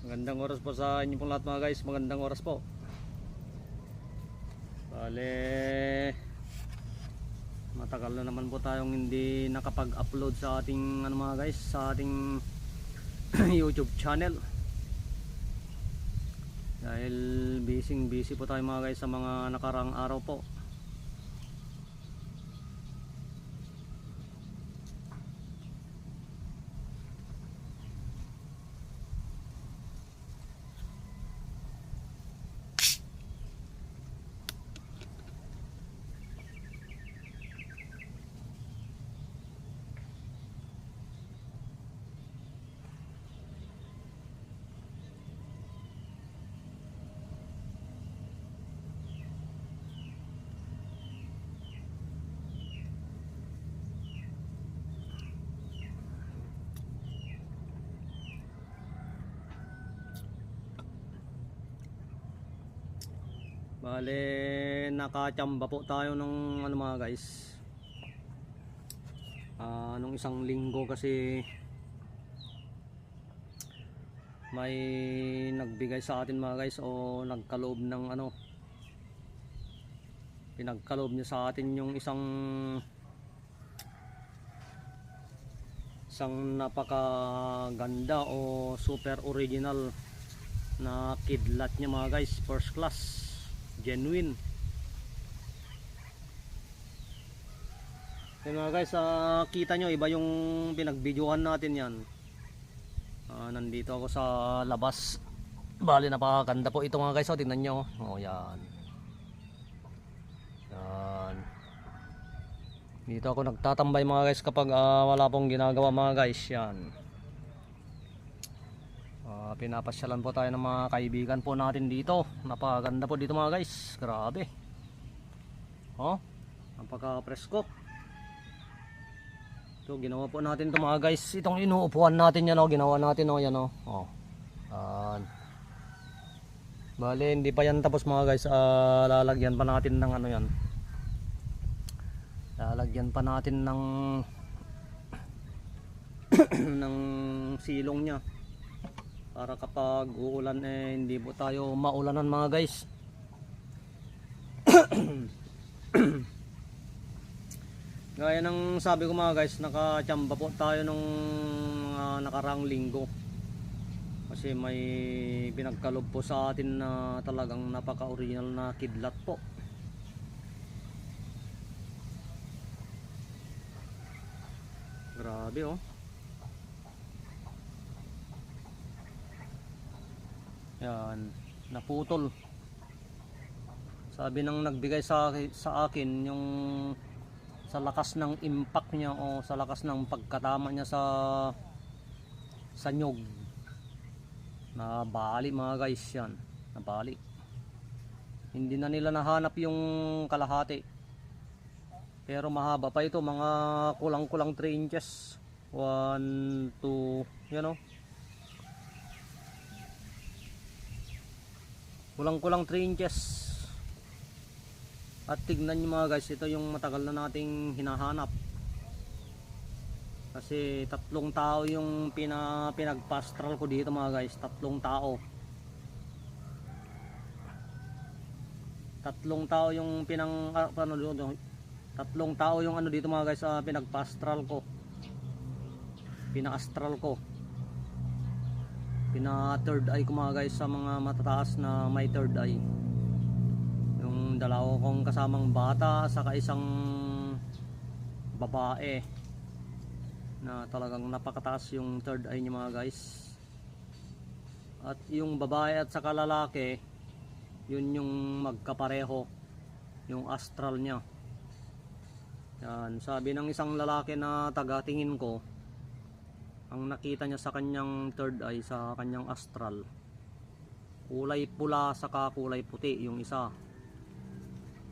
Magandang oras po sa inyo pong lahat mga guys. Magandang oras po. Bale, matagal na naman po tayong hindi nakapag-upload sa ating mga guys, sa ating YouTube channel. Dahil busy po tayo mga guys sa mga nakarang araw po. Bale, nakachamba po tayo ng mga guys. Nung isang linggo kasi may nagbigay sa atin mga guys, o nagkaloob ng pinagkaloob niya sa atin yung isang napakaganda o super original na kidlat niya mga guys, first class, genuine. Yan mga guys, kita nyo iba yung pinagbidyohan natin yan. Nandito ako sa labas. Bali, napakaganda po ito mga guys. Tingnan nyo. Yan. Yan. Dito ako nagtatambay mga guys kapag wala pong ginagawa mga guys. Yan. Pinapasyalan po tayo ng mga kaibigan po natin dito. Napakaganda po dito mga guys. Grabe. Napaka-presko. So ginawa po natin ito mga guys. Itong inuupuan natin yan, ginawa natin yan. Yan. Bale, hindi pa yan tapos mga guys. Lalagyan pa natin ng yan. Lalagyan pa natin ng ng silong nya para kapag uulan hindi po tayo maulanan mga guys. Gaya ng sabi ko mga guys, nakachamba po tayo nung nakarang linggo. Kasi may pinagkalob po sa atin na talagang napaka-original na kidlat po. Grabe Yan, naputol. Sabi nang nagbigay sa akin yung sa lakas ng impact niya o sa lakas ng pagkatama niya sa nyog. Nabali mga guys yan. Nabali. Hindi na nila nahanap yung kalahati. Pero mahaba pa ito, mga kulang-kulang 3 inches. 1, 2, kulang-kulang 3 inches. At tignan nyo mga guys, ito yung matagal na nating hinahanap. Kasi 3 tao yung pinagpastral ko dito mga guys. 3 tao. 3 tao yung 3 tao yung dito mga guys, pinagpastral ko. Pina-astral ko. Pina-third eye ko mga guys sa mga matataas na may third eye. Yung dalawa kong kasamang bata saka isang babae na talagang napakataas yung third eye niya mga guys. At yung babae at saka lalaki, yun yung magkapareho yung astral niya. Yan, sabi ng isang lalaki na taga-tingin ko, ang nakita niya sa kanyang third eye, sa kanyang astral, kulay pula saka kulay puti yung isa.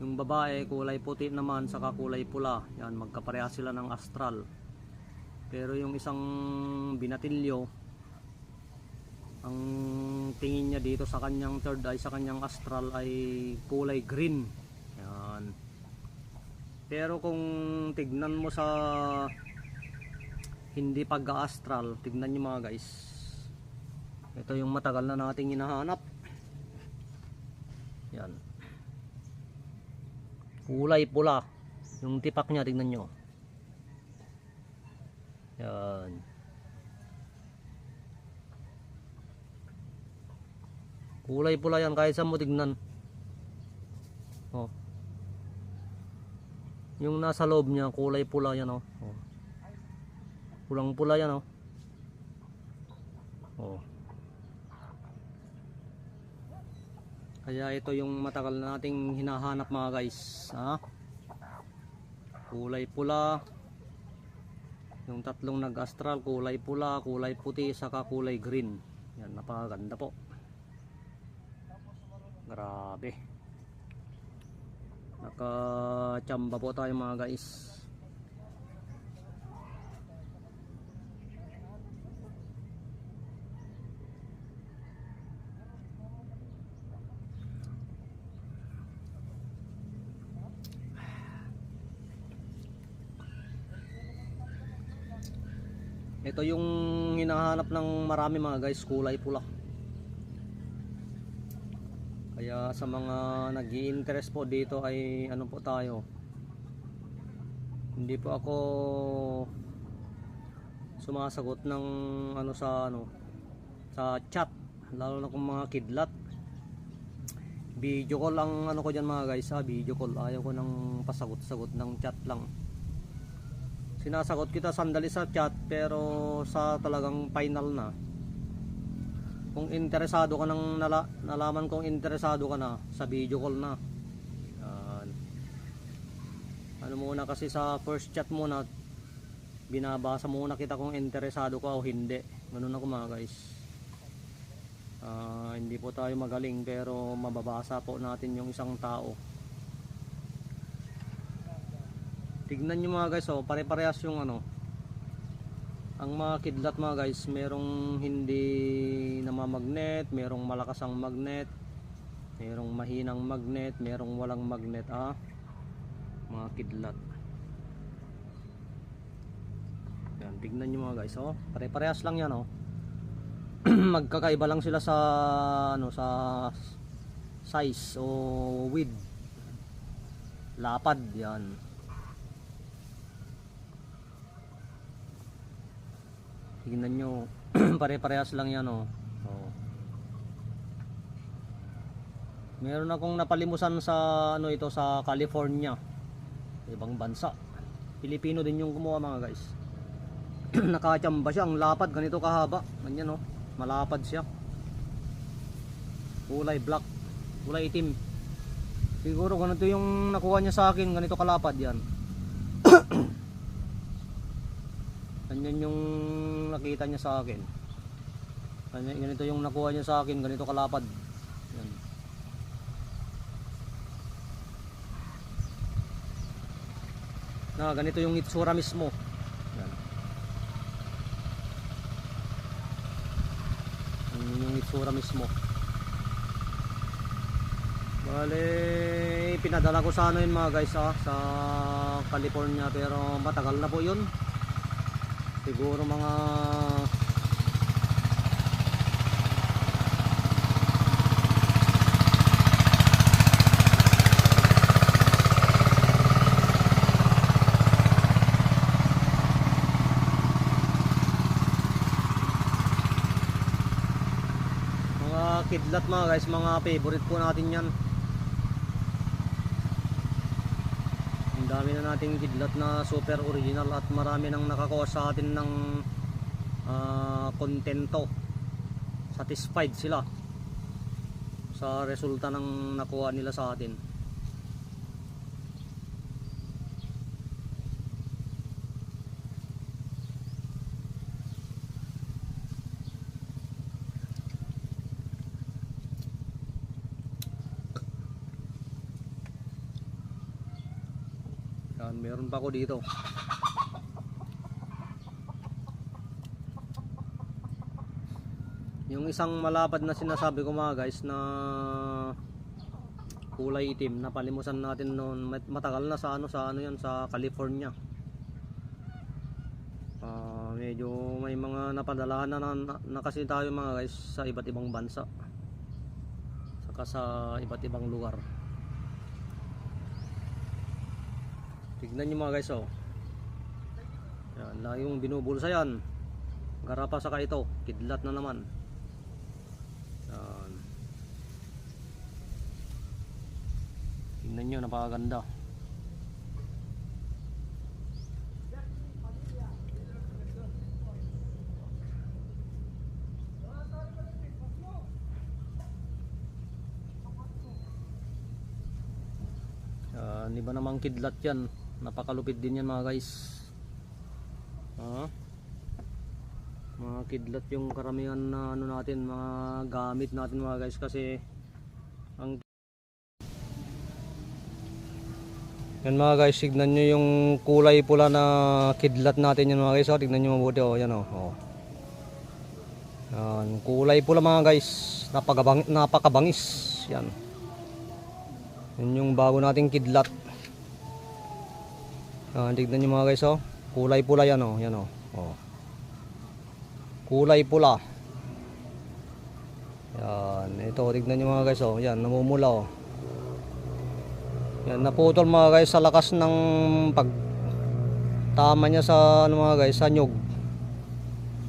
Yung babae kulay puti naman saka kulay pula. Yan, magkapareha sila ng astral. Pero yung isang binatilyo, ang tingin niya dito sa kanyang third eye, sa kanyang astral, ay kulay green. Yan. Pero kung tignan mo sa hindi pagka-astral. Tignan nyo mga guys, ito yung matagal na nating hinahanap. Yan, kulay pula yung tipak nya, tignan nyo. Yan, kulay pula yan kahit saan mo tignan. Oh, yung nasa loob niya kulay pula yan. Oh, oh. Pulang pula yan. Oh, oh. Kaya ito yung matagal na nating hinahanap mga guys, ha? Kulay pula. Yung tatlong nag-astral, kulay pula, kulay puti, saka kulay green. Yan, napakaganda po. Grabe. Nakachamba po tayo mga guys. Ito yung hinahanap ng marami mga guys, kulay pula. Kaya sa mga nag-i-interest po dito ay ano po tayo, hindi po ako sumasagot ng ano sa chat, lalo na kung mga kidlat. Video call ang ano ko dyan mga guys, video call. Ayaw ko ng pasagot-sagot ng chat lang. Sinasagot kita sandali sa chat, pero sa talagang final na, kung interesado ka nang nalaman kung interesado ka na, sa video call na. Ano muna kasi sa first chat muna, binabasa muna kita kung interesado ka o hindi. Ganun ako mga guys. Hindi po tayo magaling, pero mababasa po natin yung isang tao. Tignan nyo mga guys, oh, pare-parehas yung ano. Ang mga kidlat mga guys, merong hindi namamagnet, merong malakas ang magnet, merong mahinang magnet, merong walang magnet, mga kidlat. Yan, tignan nyo mga guys, oh, pare-parehas lang yan, oh. Magkakaiba lang sila sa ano, sa size o width, lapad. Yan, tignan nyo. Pare-parehas lang yan, oh. Oh. Meron akong napalimusan sa ano, ito sa California, ibang bansa. Pilipino din yung gumawa mga guys. Nakachamba siya, ang lapad, ganito kahaba. Ganyan, oh, malapad siya. Kulay black, kulay itim. Siguro ganito yung nakuha niya sa akin, ganito kalapad yan. Ganyan yung nakita niya sa akin. Ganito yung nakuha niya sa akin, ganito kalapad. Yan. Ganito yung itsura mismo. Yan. Yung itsura mismo. Bale, pinadala ko sa ano yun mga guys, sa California, pero matagal na po yun. Siguro mga kidlat mga guys, mga favorite po natin yan. Ang dami na nating kidlat na super original at marami nang nakakuha sa atin ng kontento. Satisfied sila sa resulta ng nakuha nila sa atin. Yan, meron pa ako dito. Yung isang malapad na sinasabi ko mga guys, na kulay itim, napalimusan natin noon, matagal na sa ano yan, sa California. medyo may mga napadalahan na kasi tayo mga guys sa iba't ibang bansa, saka sa iba't ibang lugar. Tignan nyo mga guys, oh. Yan, lagi yung binubulsa yan. Garapa saka ito, kidlat na naman. Yan. Tignan nyo, napakaganda. Iba namang kidlat yan, napakalupit din yan mga guys. Mga kidlat yung karamihan na ano natin, mga gamit natin mga guys, kasi ang yan mga guys, tignan nyo yung kulay pula na kidlat natin yan mga guys. Tignan nyo mabuti, oh, yan, oh. Yan, kulay pula mga guys, napakabangis yan. Yan yung bago nating kidlat. Tignan nyo mga guys, oh. Kulay pula yan, oh. Yan, oh. Kulay pula. Yan, ito tignan nyo mga guys, oh. Yan, namumula, oh. Yan, naputol mga guys sa lakas ng pagtama niya sa ano mga guys, sa nyug.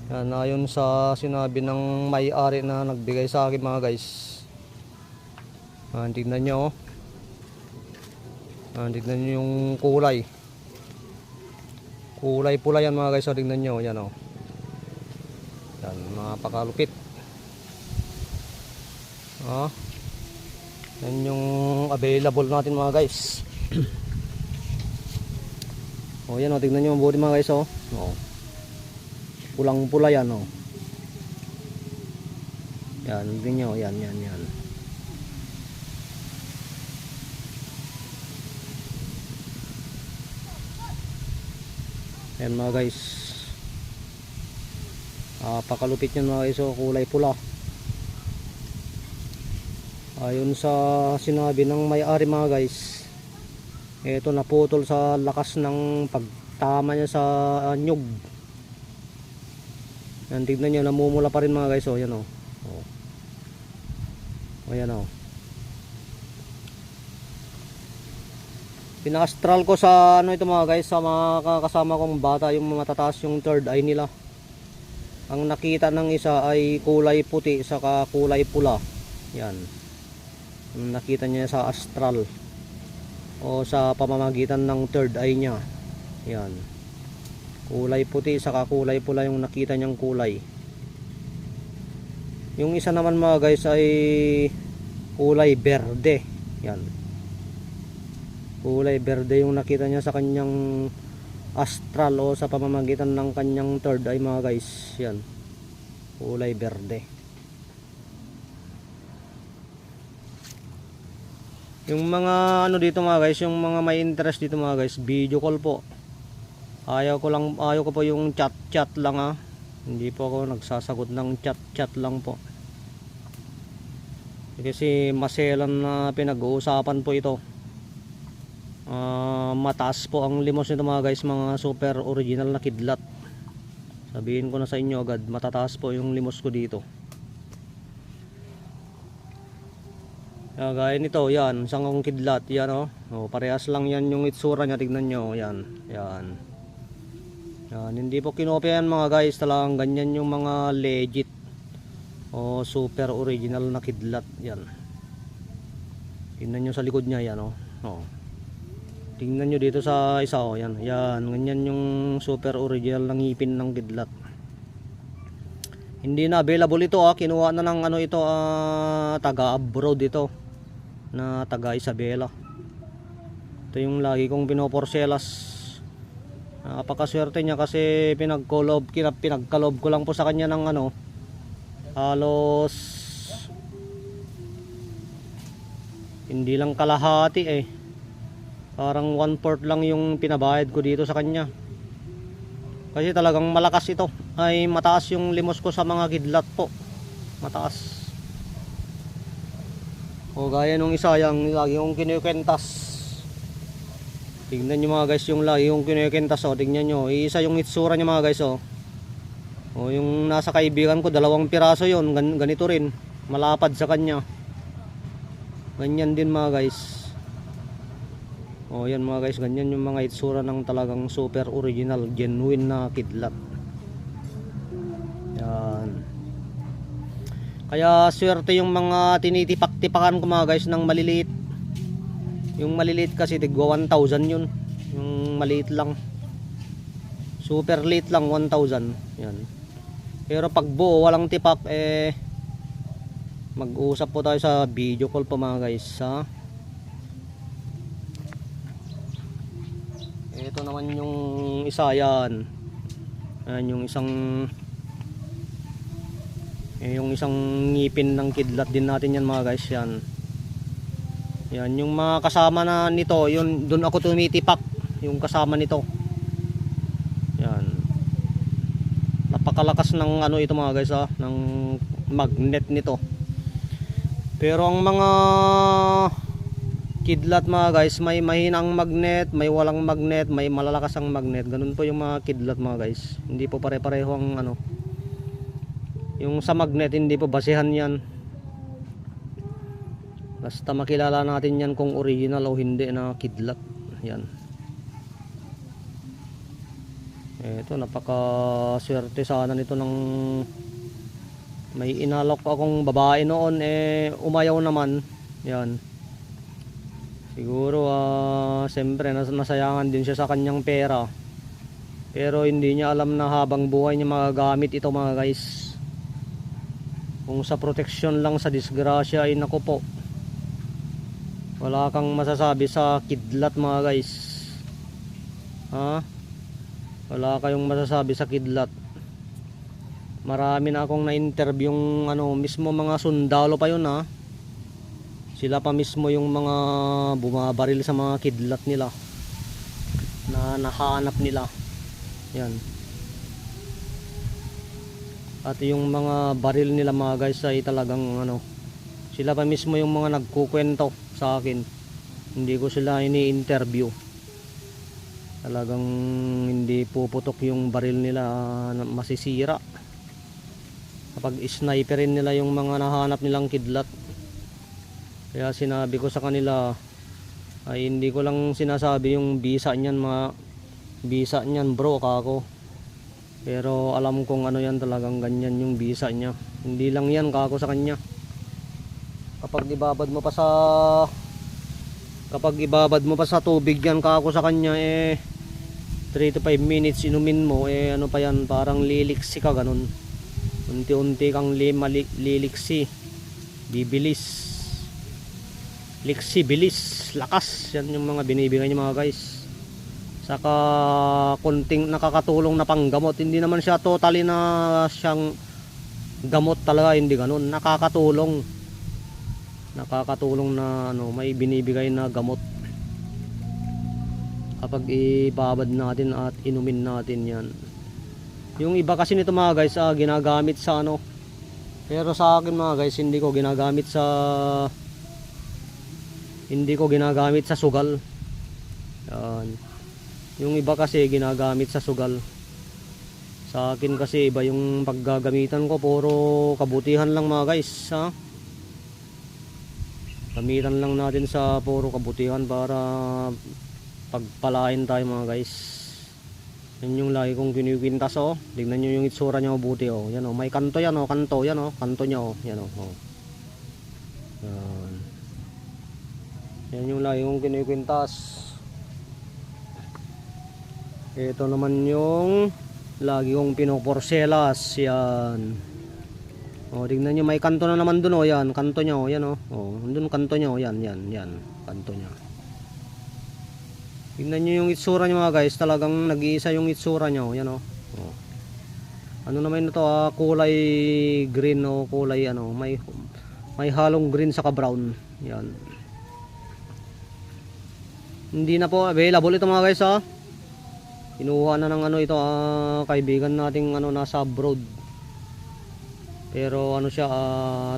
Yan, ayon sa sinabi ng may-ari na nagbigay sa akin mga guys. Tignan nyo, oh. Tignan nyo yung kulay. Kulay pula yan mga guys, tignan nyo, yan, oh. Yan, napakalupit. Yan yung available natin mga guys. Yan, oh, tignan nyo mabuti mga guys, oh. Pulang pula yan, oh. Yan, tignan nyo, yan. Yan mga guys, pakalupit yan mga guys, oh, kulay pula. Ayon sa sinabi ng may-ari mga guys, ito naputol sa lakas ng pagtama niya sa nyug. Yan, tignan nyo, namumula pa rin mga guys, oh, yan, oh. Yan, oh. Pinastral ko sa ano ito mga guys, sa mga kasama kong bata, yung matataas yung third eye nila. Ang nakita ng isa ay kulay puti saka kulay pula. Yan. Ang nakita niya sa astral o sa pamamagitan ng third eye niya. Yan. Kulay puti saka kulay pula yung nakita niyang kulay. Yung isa naman mga guys ay kulay berde. Yan. Kulay berde yung nakita niya sa kanyang astral o sa pamamagitan ng kanyang third eye mga guys. Yan, kulay berde. Yung mga ano dito mga guys, yung mga may interest dito mga guys, video call po. Ayaw ko po yung chat lang, hindi po ako nagsasagot ng chat lang po, kasi maselan na pinag-uusapan po ito. Mataas po ang limos nito mga guys, mga super original na kidlat. Sabihin ko na sa inyo agad, matataas po yung limos ko dito. Gaya nito, yan, isang kidlat, yan, oh. Parehas lang yan yung itsura niya, tignan nyo, yan. Hindi po kinopya yan mga guys, talagang ganyan yung mga legit o super original na kidlat, yan. Tignan nyo sa likod niya, yan, oh. Tingnan nyo dito sa isa, oh, yan, ganyan yung super original ng ngipin ng kidlat. Hindi na available ito, kinuha na ng ano ito, taga abroad ito, na taga Isabela. Ito yung lagi kong pinoporselas. Napakaswerte niya kasi pinagkalob ko lang po sa kanya ng ano, halos hindi lang kalahati, parang 1/4 lang yung pinabayad ko dito sa kanya. Kasi talagang malakas ito. Ay mataas yung limos ko sa mga kidlat po. Mataas. O gaya nung isa yung lagi yung kinukentas. Tingnan nyo mga guys yung lagi yung kinukentas. O tingnan nyo. Isa yung itsura nyo mga guys. O. O yung nasa kaibigan ko, 2 piraso yon, ganito rin, malapad sa kanya. Ganyan din mga guys. O yan mga guys, ganyan yung mga itsura ng talagang super original, genuine na kidlat. Yan. Kaya swerte yung mga tinitipak-tipakan ko mga guys ng maliliit. Yung maliliit kasi tigwa 1,000 yun. Yung maliit lang, super late lang, 1,000. Yan. Pero pag buo walang tipak, mag-usap po tayo sa video call po mga guys, ha. Ito naman yung isa, yan. Yan yung isang ngipin ng kidlat din natin yan mga guys, yan. Yan yung mga kasama na nito, yun doon ako tumitipak, yung kasama nito. Yan. Napakalakas ng ano ito mga guys, ha, ng magnet nito. Pero ang mga kidlat mga guys, may mahinang magnet, may walang magnet, may malalakas ang magnet. Ganun po yung mga kidlat mga guys. Hindi po pare-pareho ang ano. Yung sa magnet hindi po basehan yan. Basta makilala natin yan kung original o hindi na kidlat. Yan. Ito, napaka-swerte sana nito ng may inalok akong babae noon, umayaw naman. Yan. Siguro siyempre nasayangan din siya sa kanyang pera. Pero hindi niya alam na habang buhay niya magagamit ito mga guys. Kung sa proteksyon lang sa disgrasya ay naku po. Wala kang masasabi sa kidlat mga guys. Ha? Wala kayong masasabi sa kidlat. Marami na akong na-interview yung mismo mga sundalo pa yun, ha. Sila pa mismo yung mga bumabaril sa mga kidlat nila na nahanap nila. Yan. At yung mga baril nila mga guys ay talagang sila pa mismo yung mga nagkukwento sa akin. Hindi ko sila ini-interview. Talagang hindi puputok yung baril nila, masisira. Kapag sniperin nila yung mga nahanap nilang kidlat. Kaya sinabi ko sa kanila ay hindi ko lang sinasabi yung bisa niyan, bisa niyan bro kako. Pero alam kong yan, talagang ganyan yung bisa niya. Hindi lang yan kako sa kanya. Kapag ibabad mo pa sa tubig yan kako sa kanya, 3 to 5 minutes inumin mo, ano pa yan, parang liliksi ka ganun. Unti-unti kang liliksi, bibilis, liksi, bilis, lakas. Yan yung mga binibigay niya mga guys. Saka konting nakakatulong na panggamot. Hindi naman siya totally na siyang gamot talaga, hindi ganun. Nakakatulong na may binibigay na gamot kapag ibabad natin at inumin natin yan. Yung iba kasi nito mga guys, ginagamit sa pero sa akin mga guys, hindi ko ginagamit sa sugal. Yan. Yung iba kasi ginagamit sa sugal. Sa akin kasi iba yung paggagamitan ko, puro kabutihan lang mga guys, ha. Gamitan lang natin sa puro kabutihan para pagpalain tayo mga guys. Yan yung lagi kong kinikwintas, oh. Tignan nyo yung itsura niya mabuti, oh. Yan, oh. May kanto yan, oh. Kanto yan, oh. Kanto niya, oh. Yan, oh. Yan. Yan yung lagi kong kinikwintas. Ito naman yung lagi kong pinoporselas. Yan. Oh, tignan nyo, may kanto na naman dun, oh. Yan, kanto niya, oh. Yan, oh. Oh, dun kanto niya, oh. Yan. Kanto niya. Tignan nyo yung itsura niya mga guys. Talagang nag-iisa yung itsura niya, oh. Yan, oh. Oh. Ano naman ito, kulay green, o kulay may halong green saka brown. Yan. Hindi na po available ito mga guys, ha. Kinuha na ng ito, kaibigan nating nasa abroad. Pero siya,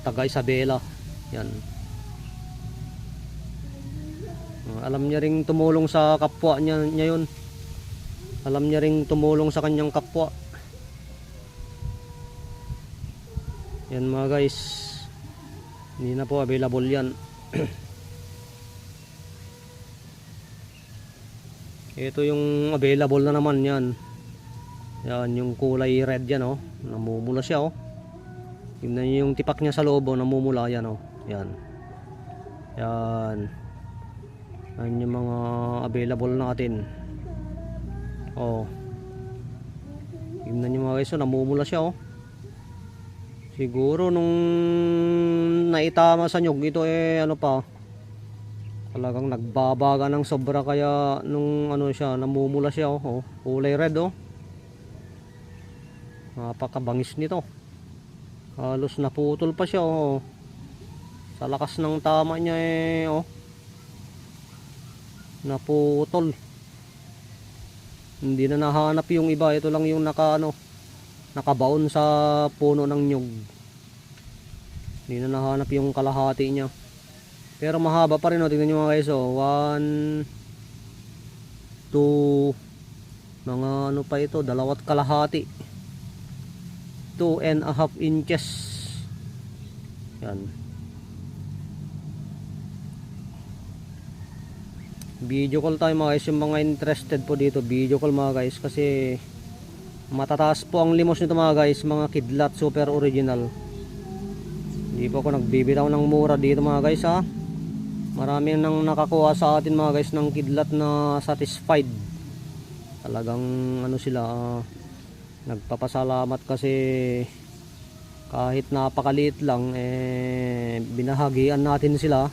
taga Isabela. Yan. Alam niya ring tumulong sa kapwa niya yun. Alam niya ring tumulong sa kanyang kapwa. Yan mga guys, hindi na po available yan. Ito yung available na naman yan. Yan yung kulay red yan oh. Namumula siya oh. Tingnan niyo yung tipak niya sa loob oh, namumula yan oh. Yan. Yan. Yan yung mga available natin. Oh. Tingnan niyo mga guys oh, namumula siya oh. Siguro nung naitama sa nyug ito ano pa, talagang nagbabaga ng sobra, kaya nung siya, namumula siya oh, kulay red oh. Napakabangis nito. Halos naputol pa siya oh. Sa lakas ng tama niya oh, naputol. Hindi na nahanap yung iba, ito lang yung nakabaon sa puno ng nyug. Hindi na nahanap yung kalahati niya. Pero mahaba pa rin oh. Tingnan nyo mga guys oh. 1, 2, mga pa ito, 2 kalahati. 2.5 inches. Yan. Video call tayo mga guys, yung mga interested po dito, video call mga guys, kasi matataas po ang limos nito mga guys, mga kidlat super original. Hindi po ako nagbibitaw ng mura dito mga guys ha. Marami nang nakakuha sa atin mga guys ng kidlat na satisfied. Talagang sila, nagpapasalamat kasi kahit napakaliit lang binahagian natin sila.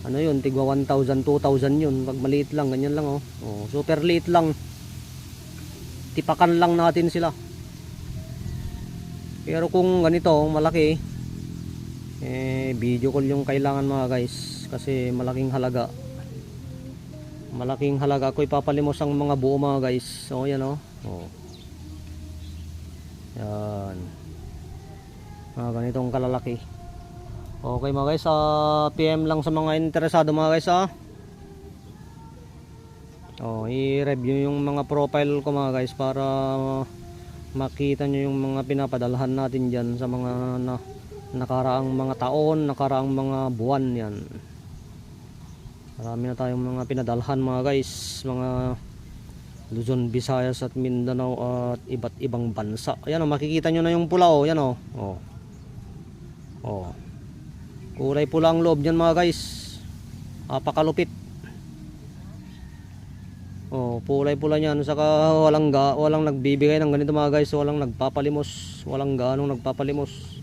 Yun, tigwa 1,000, 2,000 yun. Pag maliit lang, ganyan lang oh. Super liit lang. Tipakan lang natin sila. Pero kung ganito malaki, video call yung kailangan mga guys, kasi malaking halaga. Malaking halaga. Ako ipapalimos ang mga buo mga guys. So yan oh. Yan. Mga ganitong kalalaki. Okay mga guys, PM lang sa mga interesado mga guys ha. I-review yung mga profile ko mga guys, para makita nyo yung mga pinapadalhan natin dyan sa mga nakaraang mga taon, nakaraang mga buwan. Yan, marami na tayong mga pinadalhan mga guys, mga Luzon, Visayas at Mindanao at iba't ibang bansa. Ayan makikita nyo na yung pula oh. Yan kulay pula ang loob dyan mga guys. Napakalupit. Kulay pula niyan, saka walang nagbibigay ng ganito mga guys, walang nagpapalimos, walang ganong nagpapalimos.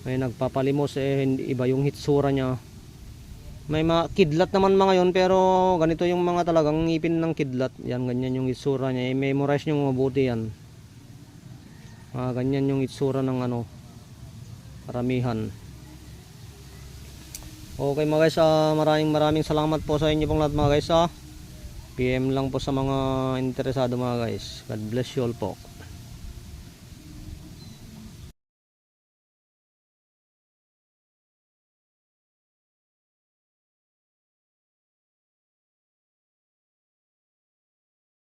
May nagpapalimos iba yung hitsura niya. May mga kidlat naman mga yon, pero ganito yung mga talagang ngipin ng kidlat. Yan, ganyan yung hitsura niya. I-memorize nyo mabuti yan. Ganyan yung hitsura ng karamihan. Okay mga guys, maraming salamat po sa inyo pong lahat mga guys. PM lang po sa mga interesado mga guys. God bless you all po.